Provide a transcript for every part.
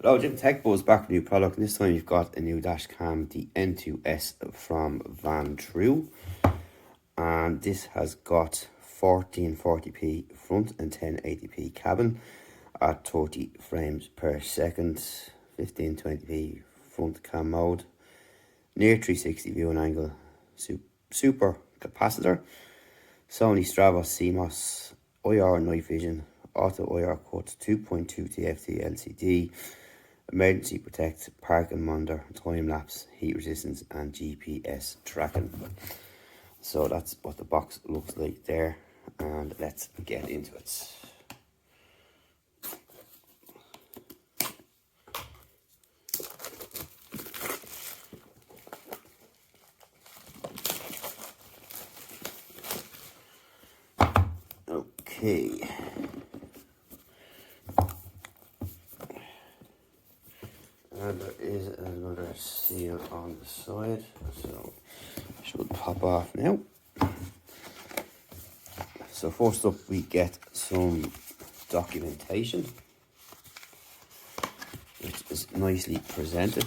Hello, Jim Tech Buzz, back with a new product, and this time you've got a new dash cam, the N2S from Vantrue, and this has got 1440p front and 1080p cabin at 30 frames per second, 1520p front cam mode, near 360 viewing angle, super capacitor, Sony Stravos CMOS, IR night vision, auto IR cut, 2.2 TFT LCD, emergency protect, parking monitor, time lapse, heat resistance and GPS tracking. So that's what the box looks like there, and let's get into it. Okay. And there is another seal on the side, so it should pop off now. So first up we get some documentation, which is nicely presented.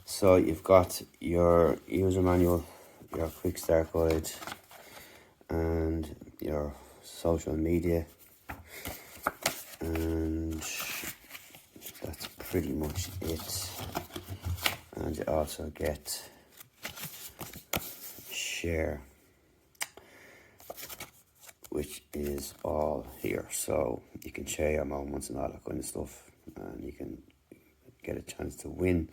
So you've got your user manual, your quick start guide, and your social media, and that's pretty much it. And you also get share, which is all here, so you can share your moments and all that kind of stuff, and you can get a chance to win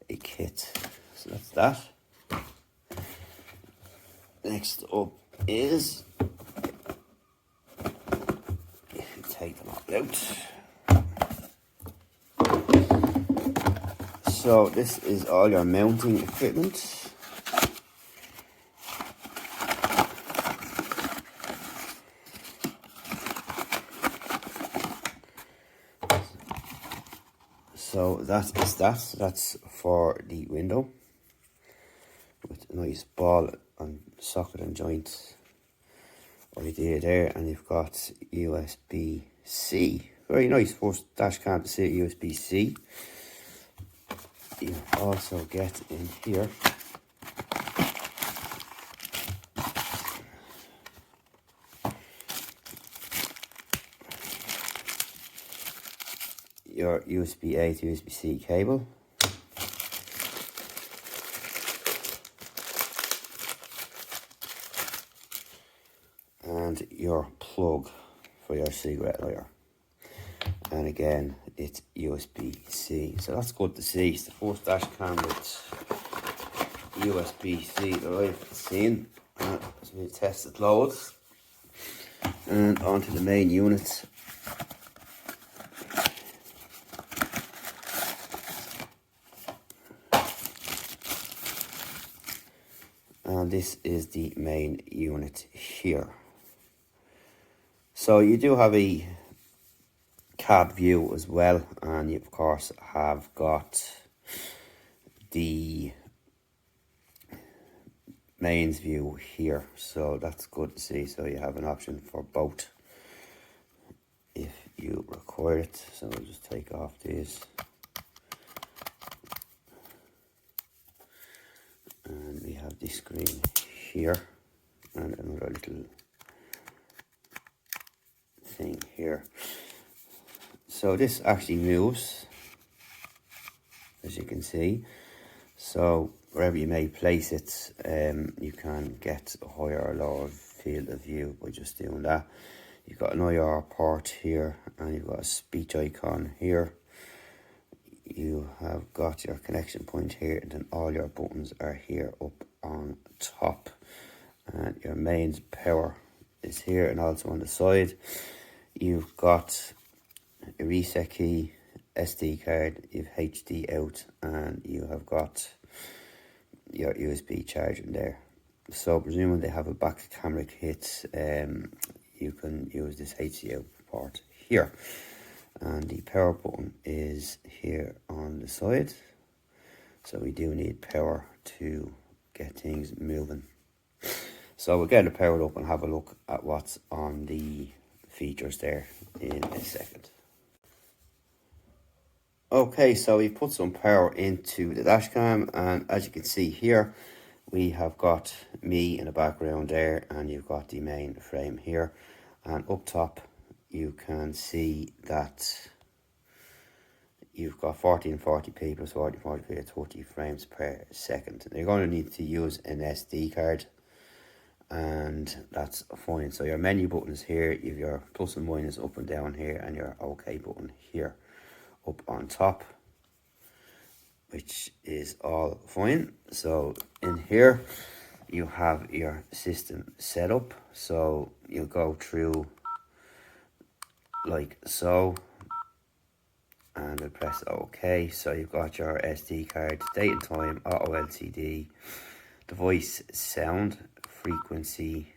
a kit. So that's that. Next up is, take them all out. So this is all your mounting equipment. So that is that. That's for the window with a nice ball and socket and joint idea there, and you've got USB-C. Very nice, first dash cam to see USB-C. You also get in here your USB-A to USB-C cable, and your plug for your cigarette lighter. And again, it's USB-C. So that's good to see. It's the first dash cam with USB-C that I've seen. As we test it loads. And onto the main unit. And this is the main unit here. So you do have a cab view as well, and you of course have got the mains view here, so that's good to see. So you have an option for both if you require it. So we'll just take off these, and we have this screen here and another little thing here. So this actually moves, as you can see. So wherever you may place it, you can get a higher or lower field of view by just doing that. You've got an IR port here, and you've got a speech icon here. You have got your connection point here, and then all your buttons are here up on top. And your mains power is here and also on the side. You've got a reset key, SD card, you've HD out, and you have got your USB charger in there. So presuming they have a back camera kit, you can use this HDMI port here. And the power button is here on the side. So we do need power to get things moving. So we'll get it powered up and have a look at what's on the features there in a second. Okay, so we put some power into the dash cam, and as you can see here, we have got me in the background there, and you've got the main frame here, and up top you can see that you've got 1440p plus 1440p at 30 frames per second. You're going to need to use an SD card, and that's fine. So your menu button is here, you have your plus and minus up and down here, and your OK button here up on top, which is all fine. So in here you have your system setup, so you go through like so, and we'll press OK. So you've got your SD card, date and time, auto LCD, device sound, frequency.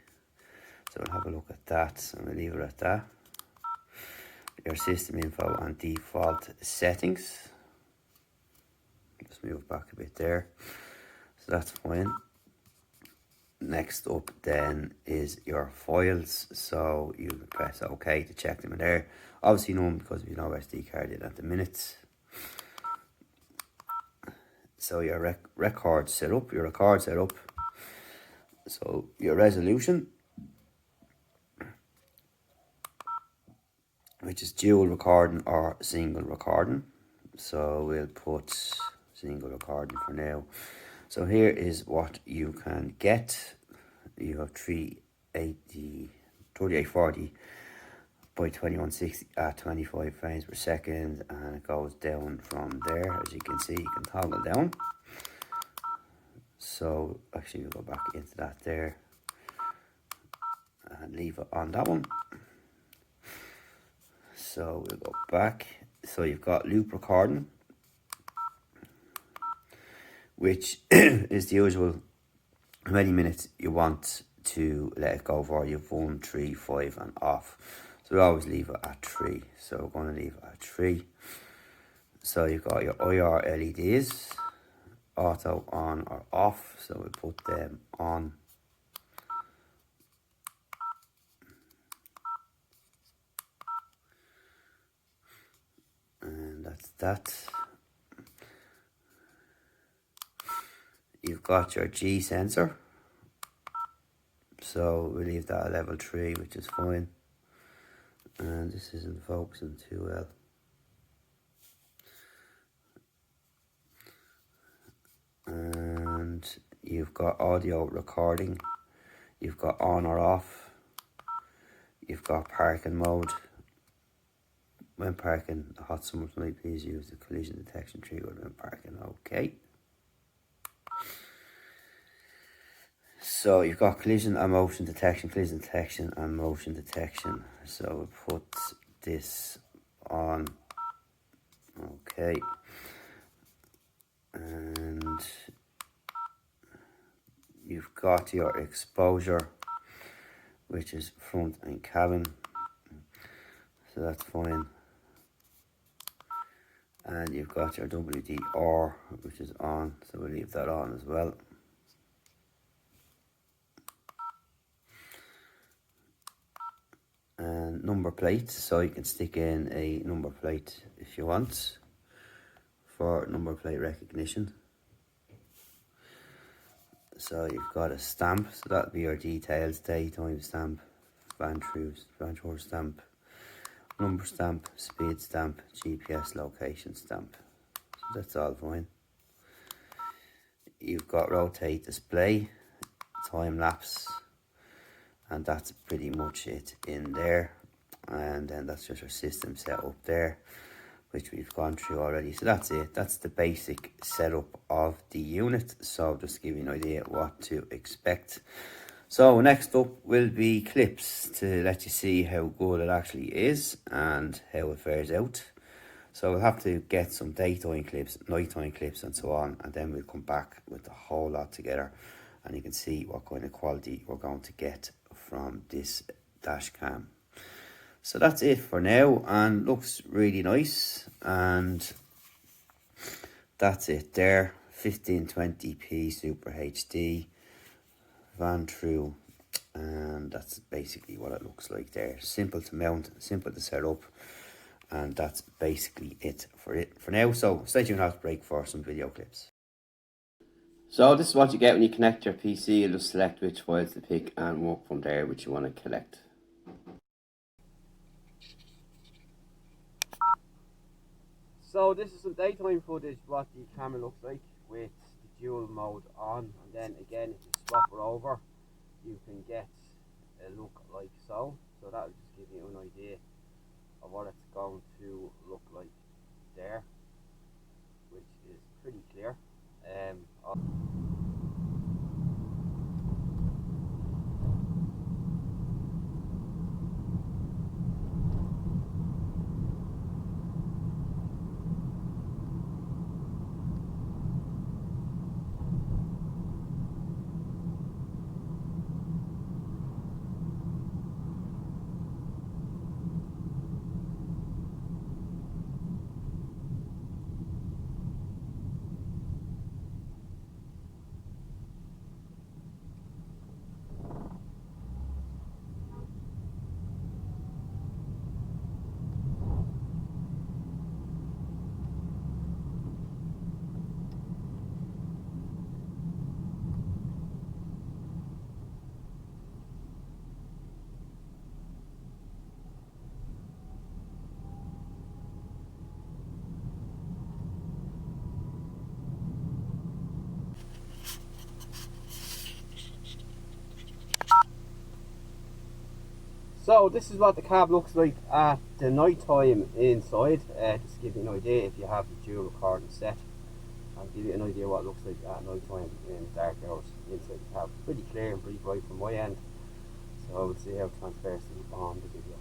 So we'll have a look at that, and we'll leave it at that. Your system info and default settings. Just move back a bit there. So that's fine. Next up then is your files. So you press OK to check them in there. Obviously none, because we have no SD card in at the minute. So your record setup, so your resolution, which is dual recording or single recording. So we'll put single recording for now. So here is what you can get. You have 3840 by 2160 at 25 frames per second, and it goes down from there. As you can see, you can toggle down. So actually we'll go back into that there and leave it on that one. So we'll go back. So you've got loop recording, which is the usual how many minutes you want to let it go for. You've 1, 3, 5 and off. So we always leave it at 3. So we're going to leave it at 3. So you've got your IR LEDs, auto on or off. So we put them on. And that's that. You've got your G sensor. So we leave that at level 3, which is fine. And this isn't focusing too well. And you've got audio recording. You've got on or off. You've got parking mode. When parking, a hot summer night, please use the collision detection trigger when parking. Okay. So you've got collision and motion detection, and motion detection. So we'll put this on. Okay. And you've got your exposure, which is front and cabin. So that's fine. And you've got your WDR, which is on. So we'll leave that on as well. And number plate, so you can stick in a number plate if you want for number plate recognition. So you've got a stamp, so that'll be your details, day, time stamp, Vantrue stamp, number stamp, speed stamp, GPS location stamp. So that's all fine. You've got rotate display, time lapse, and that's pretty much it in there. And then that's just our system set up there, which we've gone through already. So that's it. That's the basic setup of the unit. So just to give you an idea what to expect. So next up will be clips to let you see how good it actually is and how it fares out. So we'll have to get some daytime clips, nighttime clips and so on, and then we'll come back with the whole lot together, and you can see what kind of quality we're going to get from this dash cam. So that's it for now, and looks really nice, and that's it there. 1520p Super HD Vantrue, and that's basically what it looks like there. Simple to mount, simple to set up, And that's basically it for now. So stay tuned after break for some video clips. So this is what you get when you connect your PC. You'll just select which files to pick and work from there which you want to collect. So this is some daytime footage what the camera looks like with the dual mode on, and then again if you swap it over you can get a look like so. So that will just give you an idea of what it's going to look like there, which is pretty clear. So this is what the cab looks like at the night time inside, just to give you an idea if you have the dual recording set. I'll give you an idea what it looks like at night time in dark hours inside the cab. Pretty clear and pretty bright from my end, so we'll see how it transfers on the video.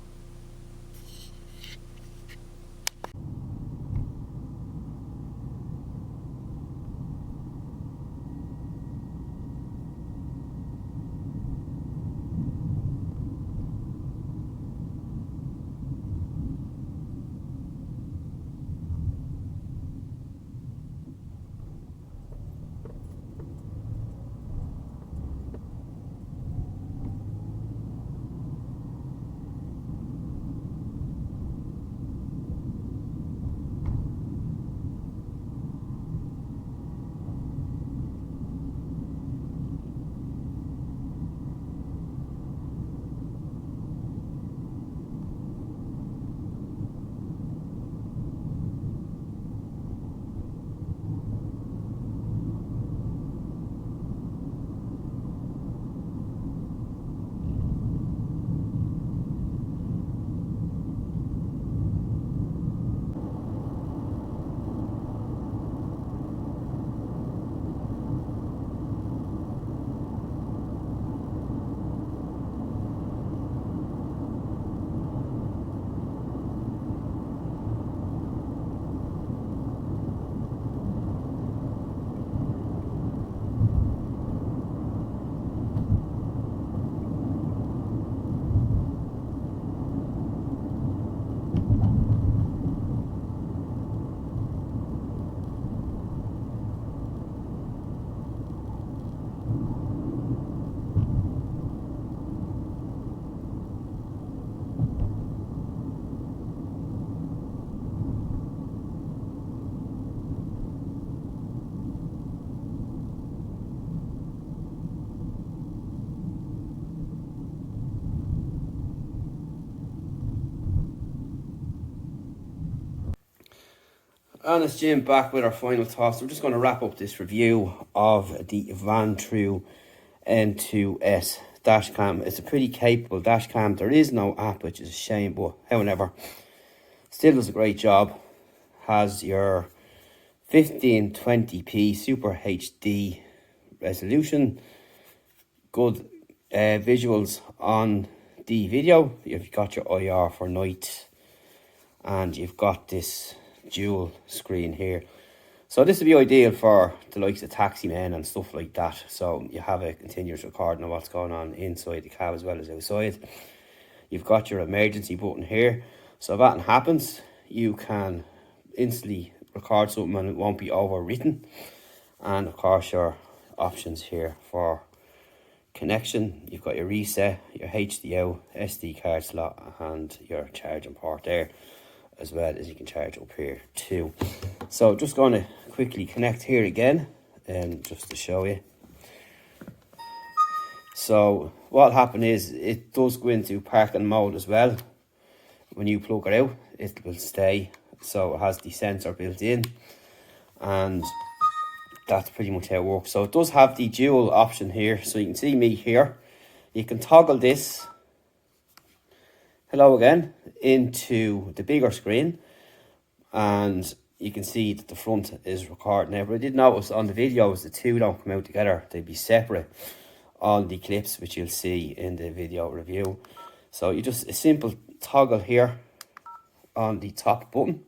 And it's Jim back with our final thoughts. We're just going to wrap up this review of the Vantrue N2S dashcam. It's a pretty capable dashcam. There is no app, which is a shame, but however, still does a great job. Has your 1520p Super HD resolution, good visuals on the video. You've got your IR for night, and you've got this dual screen here, so this would be ideal for the likes of taxi men and stuff like that. So you have a continuous recording of what's going on inside the cab as well as outside. You've got your emergency button here, so if that happens you can instantly record something and it won't be overwritten. And of course your options here for connection. You've got your reset, your HDO, SD card slot, and your charging port there. as well as you can charge up here too. So just going to quickly connect here again, just to show you. So what'll happen is it does go into parking mode as well. When you plug it out, it will stay. So it has the sensor built in, and that's pretty much how it works. So it does have the dual option here. So you can see me here. You can toggle this, hello again, into the bigger screen, and you can see that the front is recording now. But I did notice on the videos the two don't come out together. They'd be separate on the clips, which you'll see in the video review. So you just a simple toggle here on the top button.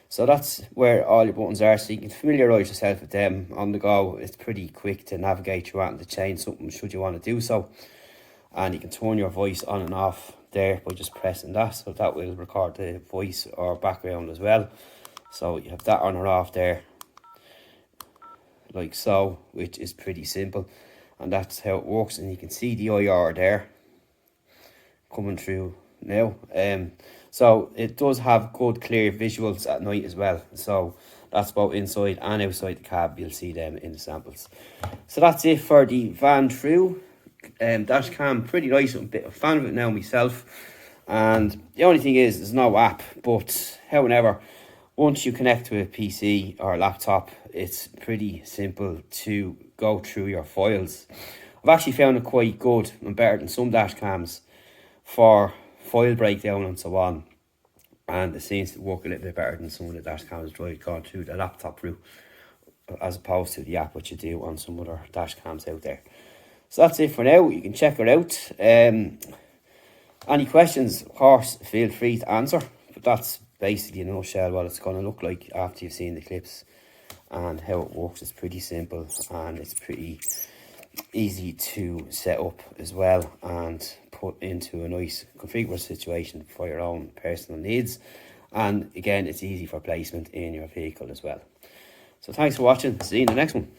So that's where all your buttons are, so you can familiarise yourself with them on the go. It's pretty quick to navigate through and to change something should you want to do so. And you can turn your voice on and off there by just pressing that, so that will record the voice or background as well. So you have that on or off there, like so, which is pretty simple. And that's how it works, and you can see the IR there coming through now. So it does have good clear visuals at night as well. So that's both inside and outside the cab. You'll see them in the samples. So that's it for the Vantrue dash cam. Pretty nice. I'm a bit of a fan of it now myself. And the only thing is there's no app, but however, once you connect to a PC or a laptop, it's pretty simple to go through your files. I've actually found it quite good and better than some dash cams for file breakdown and so on. And it seems to work a little bit better than some of the dash cams gone through the laptop route, as opposed to the app which you do on some other dash cams out there. So that's it for now. You can check it out. Any questions, of course, feel free to answer. But that's basically in a nutshell what it's going to look like after you've seen the clips and how it works. It's pretty simple and it's pretty easy to set up as well and put into a nice configurable situation for your own personal needs. And again, it's easy for placement in your vehicle as well. So thanks for watching. See you in the next one.